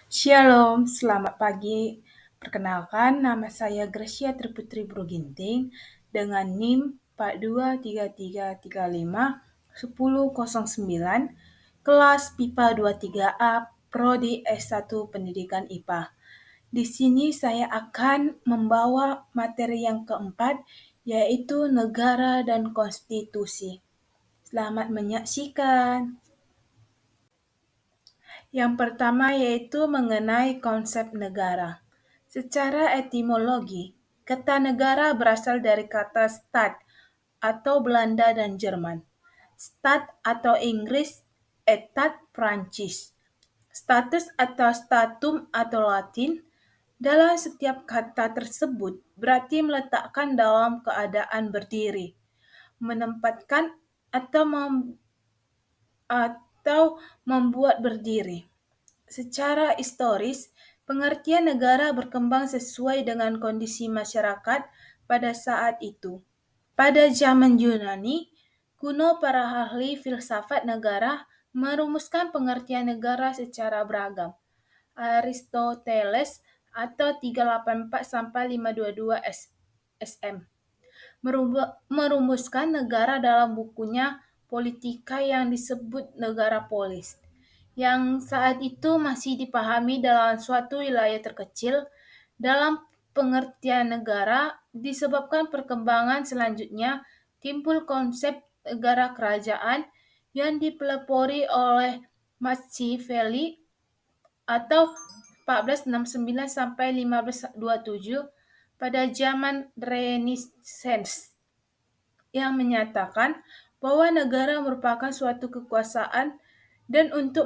Shalom, selamat pagi. Perkenalkan, nama saya Gracia Triputri Broginting dengan NIM 4233351009, kelas PIPA 23A, Prodi S1 Pendidikan IPA. Di sini saya akan membawa materi yang keempat, yaitu negara dan konstitusi. Selamat menyaksikan. Yang pertama yaitu mengenai konsep negara. Secara etimologi, kata negara berasal dari kata stad atau Belanda dan Jerman. Stad atau Inggris, etat Prancis. Status atau statum atau Latin. Dalam setiap kata tersebut berarti meletakkan dalam keadaan berdiri, menempatkan atau membuat berdiri. Secara historis, pengertian negara berkembang sesuai dengan kondisi masyarakat pada saat itu. Pada zaman Yunani kuno, para ahli filsafat negara merumuskan pengertian negara secara beragam. Aristoteles atau 384 sampai 522 SM merumuskan negara dalam bukunya Politika yang disebut negara polis, yang saat itu masih dipahami dalam suatu wilayah terkecil. Dalam pengertian negara disebabkan perkembangan selanjutnya timbul konsep negara kerajaan yang dipelopori oleh Machiavelli atau 1469 sampai 1527 pada zaman Renaissance, yang menyatakan bahwa negara merupakan suatu kekuasaan dan untuk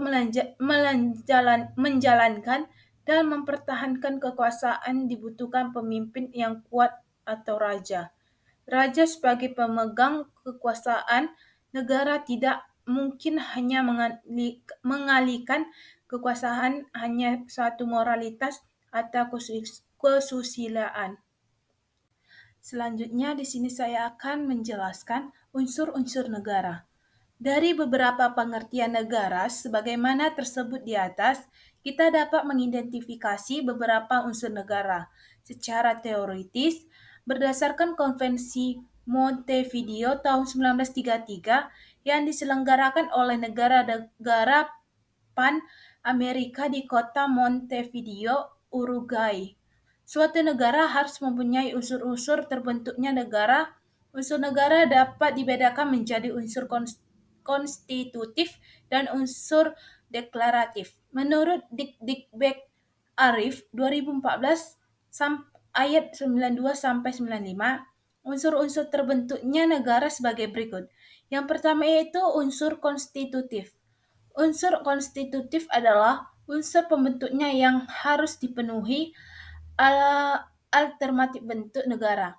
menjalankan dan mempertahankan kekuasaan dibutuhkan pemimpin yang kuat atau raja. Raja sebagai pemegang kekuasaan negara tidak mungkin hanya mengalihkan kekuasaan hanya satu moralitas atau kesusilaan. Selanjutnya di sini saya akan menjelaskan unsur-unsur negara. Dari beberapa pengertian negara sebagaimana tersebut di atas, kita dapat mengidentifikasi beberapa unsur negara secara teoritis berdasarkan Konvensi Montevideo tahun 1933 yang diselenggarakan oleh negara-negara Pan-Amerika di kota Montevideo, Uruguay. Suatu negara harus mempunyai unsur-unsur terbentuknya negara. Unsur negara dapat dibedakan menjadi unsur konstitutif dan unsur deklaratif. Menurut Dikbek Arif 2014 ayat 92 sampai 95, unsur-unsur terbentuknya negara sebagai berikut. Yang pertama yaitu unsur konstitutif. Unsur konstitutif adalah unsur pembentuknya yang harus dipenuhi alternatif bentuk negara.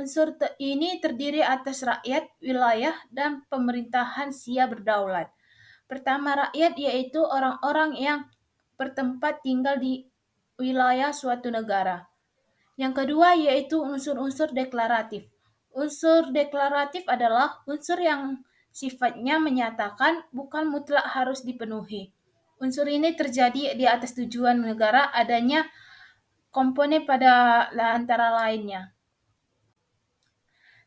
Unsur ini terdiri atas rakyat, wilayah, dan pemerintahan siap berdaulat. Pertama, rakyat yaitu orang-orang yang bertempat tinggal di wilayah suatu negara. Yang kedua yaitu unsur-unsur deklaratif. Unsur deklaratif adalah unsur yang sifatnya menyatakan, bukan mutlak harus dipenuhi. Unsur ini terjadi di atas tujuan negara adanya komponen pada antara lainnya.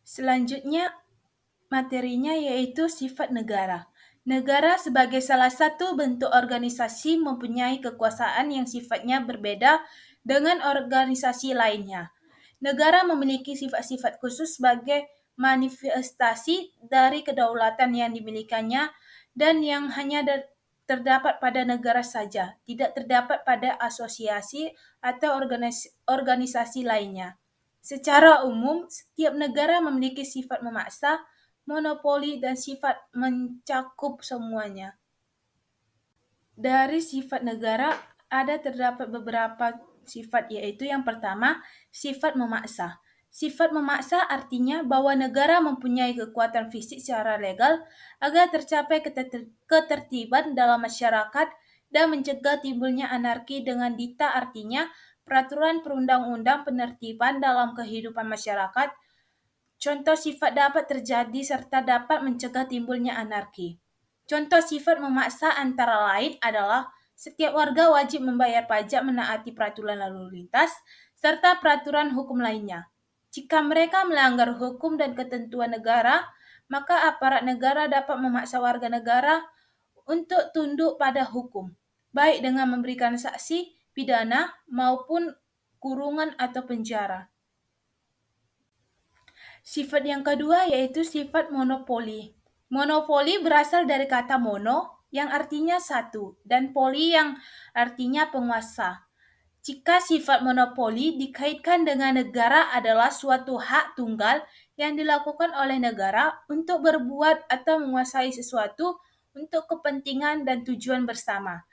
Selanjutnya materinya yaitu sifat negara. Negara sebagai salah satu bentuk organisasi mempunyai kekuasaan yang sifatnya berbeda dengan organisasi lainnya. Negara memiliki sifat-sifat khusus sebagai manifestasi dari kedaulatan yang dimilikinya dan yang hanya terdapat pada negara saja, tidak terdapat pada asosiasi atau organisasi lainnya. Secara umum, setiap negara memiliki sifat memaksa, monopoli, dan sifat mencakup semuanya. Dari sifat negara ada terdapat beberapa sifat, yaitu yang pertama, sifat memaksa. Sifat memaksa artinya bahwa negara mempunyai kekuatan fisik secara legal agar tercapai ketertiban dalam masyarakat dan mencegah timbulnya anarki, dengan dita artinya peraturan perundang-undang penertiban dalam kehidupan masyarakat. Contoh sifat dapat terjadi serta dapat mencegah timbulnya anarki. Contoh sifat memaksa antara lain adalah Setiap warga wajib membayar pajak, menaati peraturan lalu lintas, serta peraturan hukum lainnya. Jika mereka melanggar hukum dan ketentuan negara, maka aparat negara dapat memaksa warga negara untuk tunduk pada hukum, baik dengan memberikan sanksi pidana maupun kurungan atau penjara. Sifat yang kedua yaitu sifat monopoli. Monopoli berasal dari kata mono yang artinya satu dan poli yang artinya penguasa. Jika sifat monopoli dikaitkan dengan negara adalah suatu hak tunggal yang dilakukan oleh negara untuk berbuat atau menguasai sesuatu untuk kepentingan dan tujuan bersama.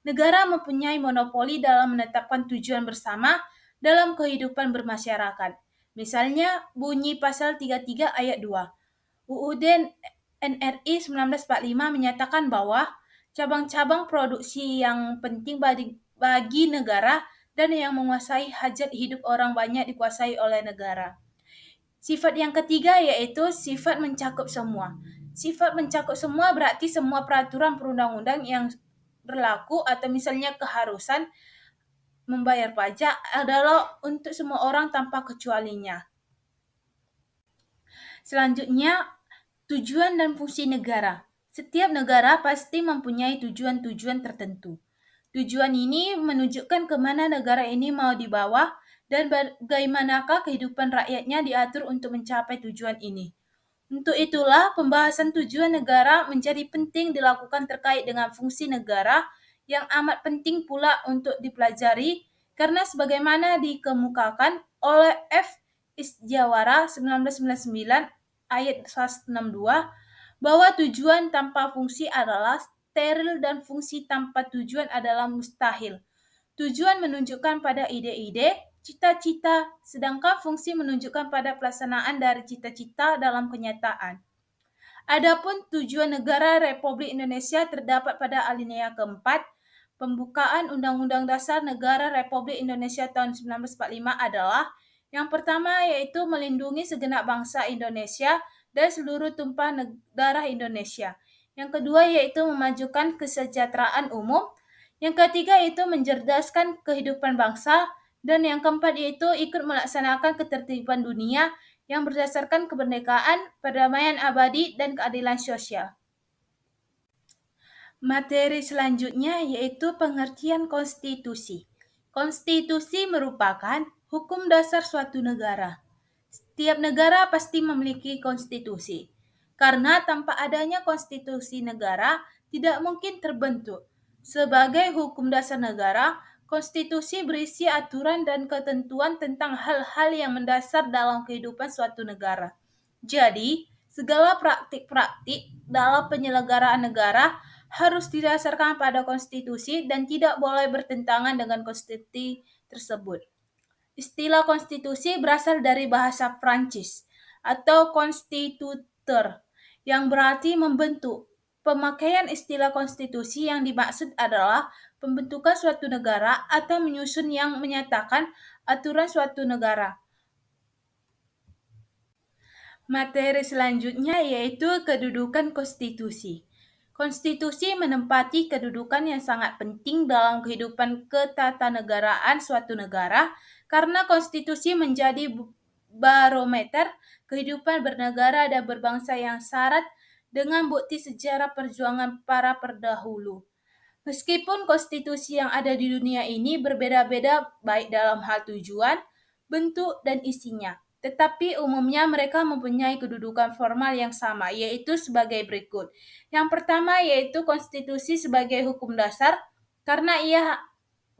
Negara mempunyai monopoli dalam menetapkan tujuan bersama dalam kehidupan bermasyarakat. Misalnya bunyi pasal 33 ayat 2. UUD NRI 1945 menyatakan bahwa cabang-cabang produksi yang penting bagi negara dan yang menguasai hajat hidup orang banyak dikuasai oleh negara. Sifat yang ketiga yaitu sifat mencakup semua. Sifat mencakup semua berarti semua peraturan perundang-undang yang berlaku atau misalnya keharusan membayar pajak adalah untuk semua orang tanpa kecualinya. Selanjutnya, tujuan dan fungsi negara. Setiap negara pasti mempunyai tujuan-tujuan tertentu. Tujuan ini menunjukkan kemana negara ini mau dibawa dan bagaimanakah kehidupan rakyatnya diatur untuk mencapai tujuan ini. Untuk itulah, pembahasan tujuan negara menjadi penting dilakukan terkait dengan fungsi negara yang amat penting pula untuk dipelajari karena sebagaimana dikemukakan oleh F. Isjawara 1999 ayat 162 bahwa tujuan tanpa fungsi adalah steril dan fungsi tanpa tujuan adalah mustahil. Tujuan menunjukkan pada ide-ide, cita-cita, sedangkan fungsi menunjukkan pada pelaksanaan dari cita-cita dalam kenyataan. Adapun tujuan negara Republik Indonesia terdapat pada alinea keempat, pembukaan Undang-Undang Dasar Negara Republik Indonesia tahun 1945 adalah yang pertama yaitu melindungi segenap bangsa Indonesia dan seluruh tumpah darah Indonesia. Yang kedua yaitu memajukan kesejahteraan umum. Yang ketiga yaitu mencerdaskan kehidupan bangsa. Dan yang keempat yaitu ikut melaksanakan ketertiban dunia yang berdasarkan kemerdekaan, perdamaian abadi, dan keadilan sosial. Materi selanjutnya yaitu pengertian konstitusi. Konstitusi merupakan hukum dasar suatu negara. Setiap negara pasti memiliki konstitusi. Karena tanpa adanya konstitusi negara tidak mungkin terbentuk. Sebagai hukum dasar negara, konstitusi berisi aturan dan ketentuan tentang hal-hal yang mendasar dalam kehidupan suatu negara. Jadi, segala praktik-praktik dalam penyelenggaraan negara harus didasarkan pada konstitusi dan tidak boleh bertentangan dengan konstitusi tersebut. Istilah konstitusi berasal dari bahasa Prancis atau constituteur yang berarti membentuk. Pemakaian istilah konstitusi yang dimaksud adalah pembentukan suatu negara atau menyusun yang menyatakan aturan suatu negara. Materi selanjutnya yaitu kedudukan konstitusi. Konstitusi menempati kedudukan yang sangat penting dalam kehidupan ketatanegaraan suatu negara karena konstitusi menjadi barometer kehidupan bernegara dan berbangsa yang syarat dengan bukti sejarah perjuangan para pendahulu. Meskipun konstitusi yang ada di dunia ini berbeda-beda baik dalam hal tujuan, bentuk, dan isinya, tetapi umumnya mereka mempunyai kedudukan formal yang sama, yaitu sebagai berikut. Yang pertama yaitu konstitusi sebagai hukum dasar, karena ia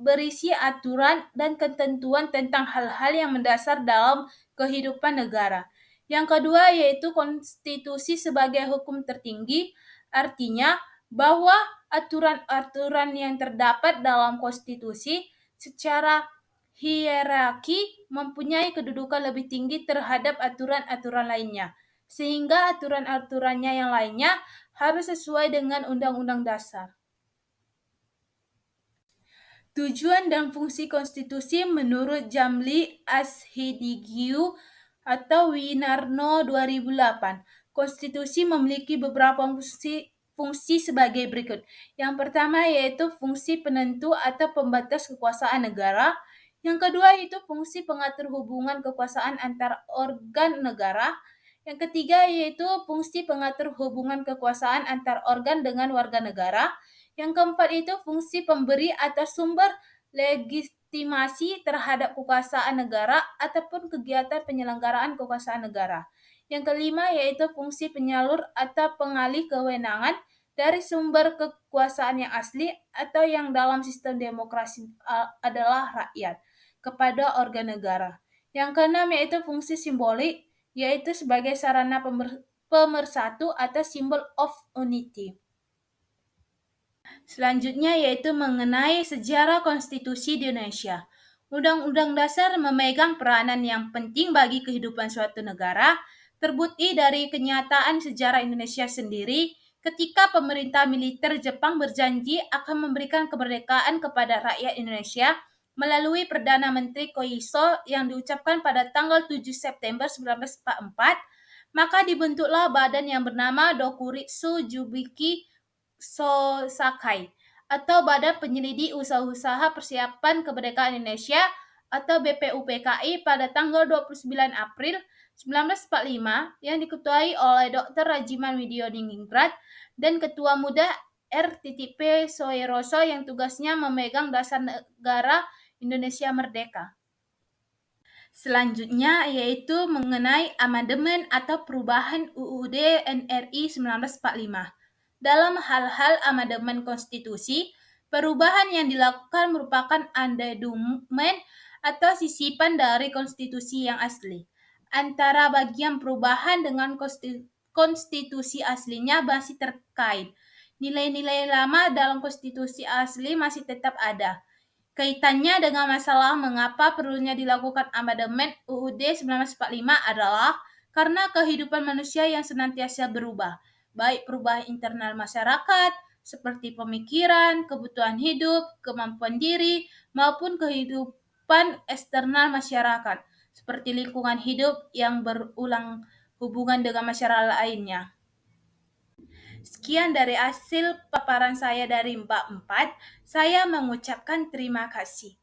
berisi aturan dan ketentuan tentang hal-hal yang mendasar dalam kehidupan negara. Yang kedua yaitu konstitusi sebagai hukum tertinggi, artinya bahwa aturan-aturan yang terdapat dalam konstitusi secara hierarki mempunyai kedudukan lebih tinggi terhadap aturan-aturan lainnya, sehingga aturan-aturannya yang lainnya harus sesuai dengan Undang-Undang Dasar. Tujuan dan fungsi konstitusi menurut Jamli Ashidigiu atau Winarno 2008. Konstitusi memiliki beberapa fungsi fungsi sebagai berikut. Yang pertama yaitu fungsi penentu atau pembatas kekuasaan negara. Yang kedua itu fungsi pengatur hubungan kekuasaan antar organ negara. Yang ketiga yaitu fungsi pengatur hubungan kekuasaan antar organ dengan warga negara. Yang keempat itu fungsi pemberi atau sumber legitimasi terhadap kekuasaan negara ataupun kegiatan penyelenggaraan kekuasaan negara. Yang kelima yaitu fungsi penyalur atau pengalih kewenangan dari sumber kekuasaan yang asli atau yang dalam sistem demokrasi adalah rakyat kepada organ negara. Yang keenam yaitu fungsi simbolik, yaitu sebagai sarana pemersatu atau symbol of unity. Selanjutnya yaitu mengenai sejarah konstitusi di Indonesia. Undang-Undang Dasar memegang peranan yang penting bagi kehidupan suatu negara, terbukti dari kenyataan sejarah Indonesia sendiri ketika pemerintah militer Jepang berjanji akan memberikan kemerdekaan kepada rakyat Indonesia melalui Perdana Menteri Koiso yang diucapkan pada tanggal 7 September 1944, maka dibentuklah badan yang bernama Dokuritsu Jubiki Sakai atau Badan Penyelidik Usaha-usaha Persiapan Kemerdekaan Indonesia atau BPUPKI pada tanggal 29 April 1945 yang diketuai oleh Dr. Rajiman Widyodiningrat dan Ketua Muda R.P. Soeroso yang tugasnya memegang dasar negara Indonesia Merdeka. Selanjutnya yaitu mengenai amandemen atau perubahan UUD NRI 1945. Dalam hal-hal amandemen konstitusi, perubahan yang dilakukan merupakan amandemen atau sisipan dari konstitusi yang asli. Antara bagian perubahan dengan konstitusi aslinya masih terkait. Nilai-nilai lama dalam konstitusi asli masih tetap ada. Kaitannya dengan masalah mengapa perlunya dilakukan amandemen UUD 1945 adalah karena kehidupan manusia yang senantiasa berubah, baik perubahan internal masyarakat, seperti pemikiran, kebutuhan hidup, kemampuan diri, maupun kehidupan eksternal masyarakat, seperti lingkungan hidup yang berulang hubungan dengan masyarakat lainnya. Sekian dari hasil paparan saya dari Mbak Empat. Saya mengucapkan terima kasih.